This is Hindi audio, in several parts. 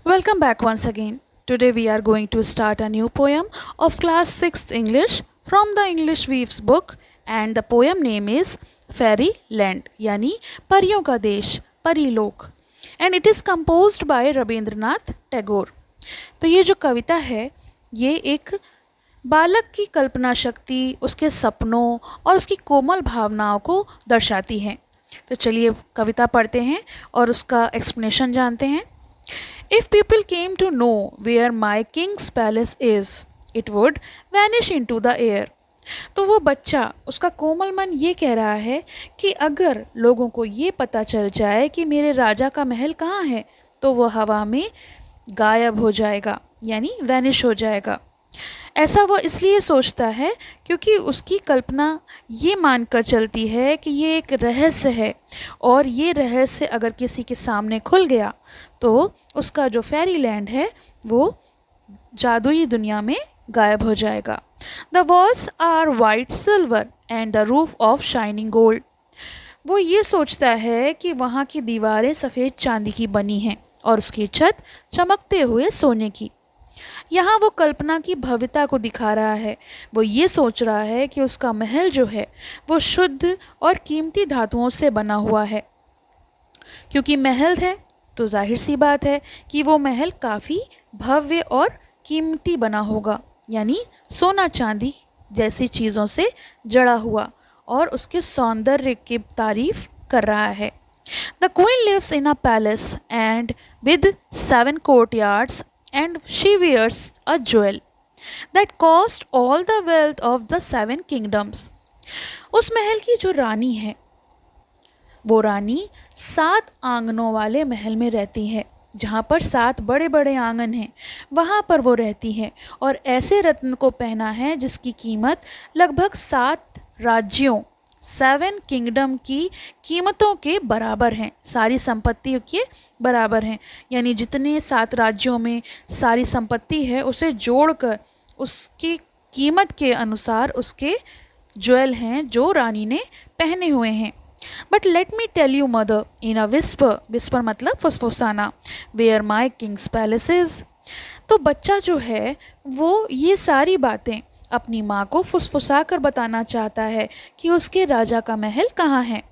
Welcome back once again. Today we are going to start a new poem of class 6th English from the English Weaves book, and the poem name is Fairy Land यानी परियों का देश, परीलोक, and it is composed by Rabindranath Tagore. तो ये जो कविता है ये एक बालक की कल्पना शक्ति, उसके सपनों और उसकी कोमल भावनाओं को दर्शाती है. तो चलिए कविता पढ़ते हैं और उसका एक्सप्लेनेशन जानते हैं. If people came to know where my king's palace is, it would vanish into the air. तो वो बच्चा, उसका कोमल मन ये कह रहा है कि अगर लोगों को ये पता चल जाए कि मेरे राजा का महल कहाँ है तो वो हवा में गायब हो जाएगा यानी वैनिश हो जाएगा. ऐसा वो इसलिए सोचता है क्योंकि उसकी कल्पना ये मानकर चलती है कि ये एक रहस्य है और ये रहस्य अगर किसी के सामने खुल गया तो उसका जो फेरी लैंड है वो जादुई दुनिया में गायब हो जाएगा. The walls are white silver and the roof of shining gold. वो ये सोचता है कि वहाँ की दीवारें सफ़ेद चांदी की बनी हैं और उसकी छत चमकते हुए सोने की. यहाँ वो कल्पना की भव्यता को दिखा रहा है. वो ये सोच रहा है कि उसका महल जो है वो शुद्ध और कीमती धातुओं से बना हुआ है. क्योंकि महल है तो जाहिर सी बात है कि वो महल काफ़ी भव्य और कीमती बना होगा यानी सोना चांदी जैसी चीज़ों से जड़ा हुआ और उसके सौंदर्य की तारीफ कर रहा है. The queen lives in a palace and with 7 courtyards and she wears a jewel that cost all the wealth of the 7 kingdoms. उस महल की जो रानी है वो रानी 7 आंगनों वाले महल में रहती है जहाँ पर 7 बड़े बड़े आंगन हैं. वहाँ पर वो रहती है और ऐसे रत्न को पहना है जिसकी कीमत लगभग 7 राज्यों 7 किंगडम की कीमतों के बराबर हैं. सारी संपत्तियों के बराबर हैं यानी जितने 7 राज्यों में सारी संपत्ति है उसे जोड़कर उसकी कीमत के अनुसार उसके ज्वेल हैं जो रानी ने पहने हुए हैं. But let me tell you mother in a whisper. Whisper मतलब फुसफुसाना. Where my king's palace is. तो बच्चा जो है वो ये सारी बातें अपनी माँ को फुसफुसा कर बताना चाहता है कि उसके राजा का महल कहाँ है.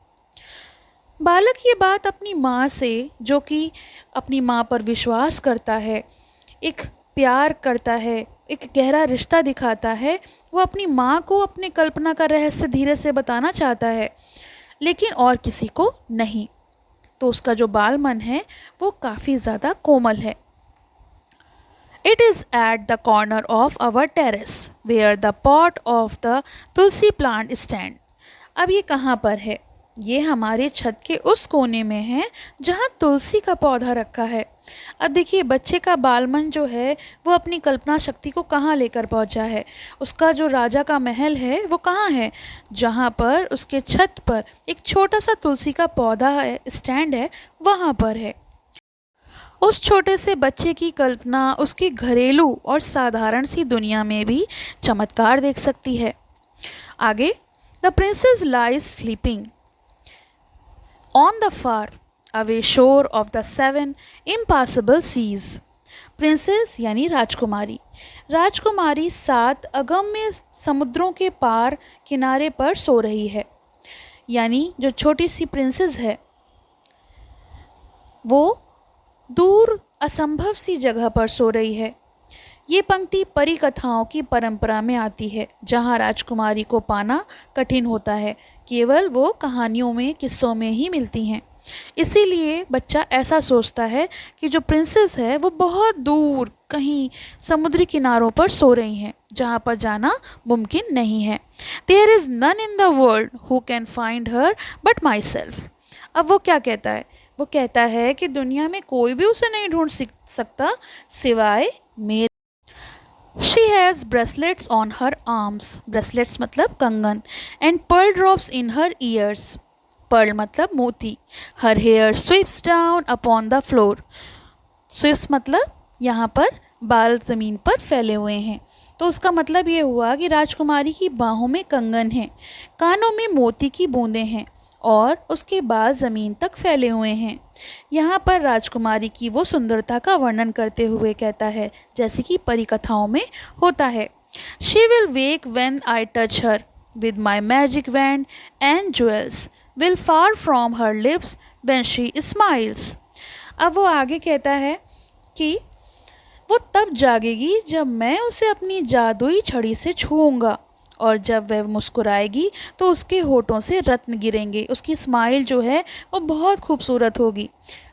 बालक ये बात अपनी माँ से, जो कि अपनी माँ पर विश्वास करता है, एक प्यार करता है, एक गहरा रिश्ता दिखाता है, वो अपनी माँ को अपनी कल्पना का रहस्य धीरे से बताना चाहता है लेकिन और किसी को नहीं. तो उसका जो बाल मन है वो काफ़ी ज़्यादा कोमल है. It is at the corner of our terrace where the pot of the Tulsi plant stand. अब ये कहाँ पर है? ये हमारे छत के उस कोने में है जहाँ तुलसी का पौधा रखा है. अब देखिए बच्चे का बालमन जो है वो अपनी कल्पना शक्ति को कहाँ लेकर पहुँचा है. उसका जो राजा का महल है वो कहाँ है? जहाँ पर उसके छत पर एक छोटा सा तुलसी का पौधा है, स्टैंड है, वहाँ पर है. उस छोटे से बच्चे की कल्पना उसकी घरेलू और साधारण सी दुनिया में भी चमत्कार देख सकती है. आगे, the princess lies sleeping on the far away shore of the 7 impossible seas. Princess यानी राजकुमारी. राजकुमारी 7 अगम्य समुद्रों के पार किनारे पर सो रही है. यानी जो छोटी सी प्रिंसेस है वो दूर असंभव सी जगह पर सो रही है. ये पंक्ति परी कथाओं की परंपरा में आती है जहाँ राजकुमारी को पाना कठिन होता है, केवल वो कहानियों में, किस्सों में ही मिलती हैं. इसीलिए बच्चा ऐसा सोचता है कि जो प्रिंसेस है वो बहुत दूर कहीं समुद्री किनारों पर सो रही हैं जहाँ पर जाना मुमकिन नहीं है. There is none in the world who can find her but myself. अब वो क्या कहता है? वो कहता है कि दुनिया में कोई भी उसे नहीं ढूंढ सकता सिवाय मेरे. She has bracelets on her arms. Bracelets मतलब कंगन. And pearl drops in her ears. Pearl मतलब मोती. Her hair sweeps down upon the floor. Sweeps मतलब यहाँ पर बाल ज़मीन पर फैले हुए हैं. तो उसका मतलब ये हुआ कि राजकुमारी की बाहों में कंगन हैं, कानों में मोती की बूंदें हैं और उसके बाल ज़मीन तक फैले हुए हैं। यहाँ पर राजकुमारी की वो सुंदरता का वर्णन करते हुए कहता है, जैसे कि परी कथाओं में होता है, she will wake when I touch her with my magic wand and jewels will fall from her lips when she smiles। अब वो आगे कहता है कि वो तब जागेगी जब मैं उसे अपनी जादुई छड़ी से छूऊंगा, और जब वह मुस्कुराएगी तो उसके होठों से रत्न गिरेंगे। उसकी स्माइल जो है वो बहुत खूबसूरत होगी।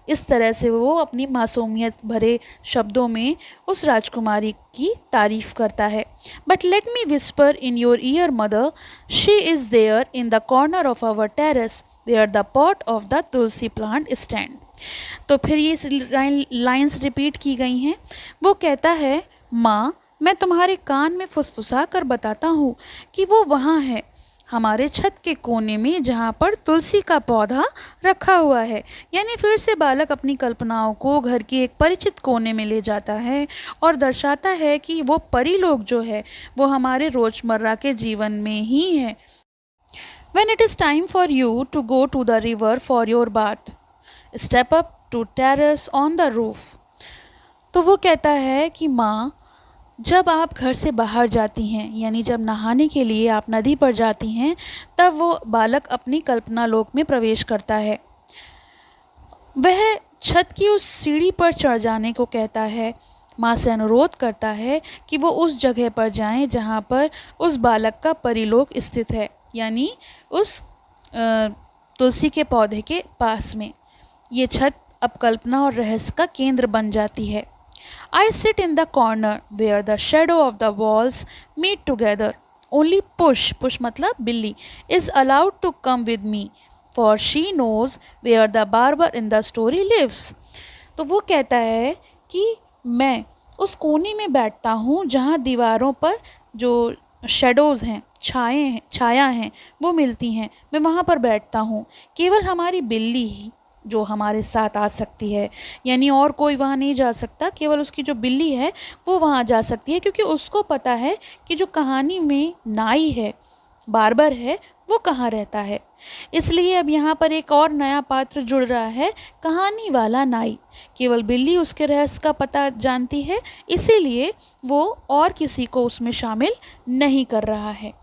इस तरह से वो अपनी मासूमियत भरे शब्दों में उस राजकुमारी की तारीफ़ करता है। But let me whisper in your ear mother, she is there in the corner of our terrace where the pot of the tulsi plant stand. तो फिर ये लाइंस रिपीट की गई हैं। वो कहता है, माँ मैं तुम्हारे कान में फुसफुसा कर बताता हूँ कि वो वहाँ है, हमारे छत के कोने में, जहाँ पर तुलसी का पौधा रखा हुआ है। यानी फिर से बालक अपनी कल्पनाओं को घर के एक परिचित कोने में ले जाता है और दर्शाता है कि वो परी लोग जो है वो हमारे रोज़मर्रा के जीवन में ही है। When it is time for you to go to the river for your bath, step up to terrace on the roof। तो वो कहता है कि माँ जब आप घर से बाहर जाती हैं, यानी जब नहाने के लिए आप नदी पर जाती हैं, तब वो बालक अपनी कल्पना लोक में प्रवेश करता है। वह छत की उस सीढ़ी पर चढ़ जाने को कहता है, माँ से अनुरोध करता है कि वो उस जगह पर जाएं जहाँ पर उस बालक का परिलोक स्थित है, यानी उस तुलसी के पौधे के पास में। ये छत अब कल्पना और रहस्य का केंद्र बन जाती है। I sit in the corner where the shadow of the walls meet together. Only push मतलब बिल्ली, is allowed to come with me, for she knows where the barber in the story lives। तो वो कहता है कि मैं उस कोने में बैठता हूँ जहाँ दीवारों पर जो शेडोज़ हैं, छाया हैं, वो मिलती हैं। मैं वहाँ पर बैठता हूँ, केवल हमारी बिल्ली ही जो हमारे साथ आ सकती है, यानी और कोई वहाँ नहीं जा सकता, केवल उसकी जो बिल्ली है वो वहाँ जा सकती है, क्योंकि उसको पता है कि जो कहानी में नाई है, बार्बर है, वो कहाँ रहता है। इसलिए अब यहाँ पर एक और नया पात्र जुड़ रहा है, कहानी वाला नाई। केवल बिल्ली उसके रहस्य का पता जानती है, इसीलिए वो और किसी को उसमें शामिल नहीं कर रहा है।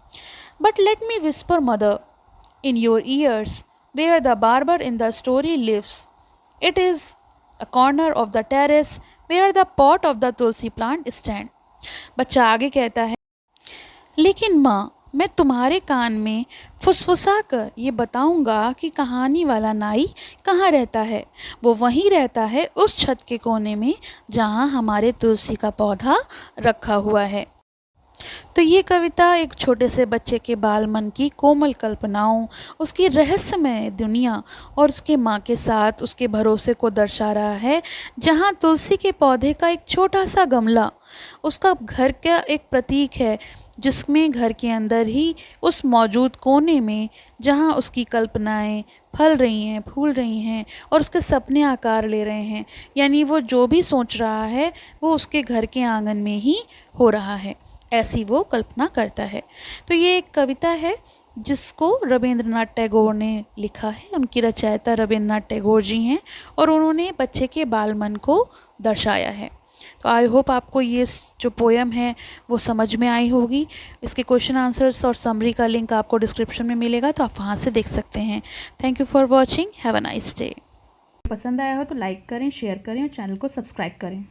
But let me whisper mother in your ears where the barber in the story lives. It is a corner of the terrace where the pot of the tulsi plant stand। बच्चा आगे कहता है, लेकिन माँ मैं तुम्हारे कान में फुसफुसा कर ये बताऊंगा कि कहानी वाला नाई कहाँ रहता है। वो वहीं रहता है उस छत के कोने में जहाँ हमारे तुलसी का पौधा रखा हुआ है। तो ये कविता एक छोटे से बच्चे के बाल मन की कोमल कल्पनाओं, उसकी रहस्यमय दुनिया और उसके माँ के साथ उसके भरोसे को दर्शा रहा है, जहाँ तुलसी के पौधे का एक छोटा सा गमला उसका घर का एक प्रतीक है, जिसमें घर के अंदर ही उस मौजूद कोने में जहाँ उसकी कल्पनाएं फल रही हैं, फूल रही हैं और उसके सपने आकार ले रहे हैं, यानी वो जो भी सोच रहा है वो उसके घर के आंगन में ही हो रहा है, ऐसी वो कल्पना करता है। तो ये एक कविता है जिसको रविंद्रनाथ टैगोर ने लिखा है। उनकी रचयिता रविंद्रनाथ टैगोर जी हैं और उन्होंने बच्चे के बाल मन को दर्शाया है। तो आई होप आपको ये जो पोएम है वो समझ में आई होगी। इसके क्वेश्चन आंसर्स और समरी का लिंक आपको डिस्क्रिप्शन में मिलेगा, तो आप वहाँ से देख सकते हैं। Thank you for watching, have a nice day. पसंद आया हो तो लाइक करें, शेयर करें और चैनल को सब्सक्राइब करें।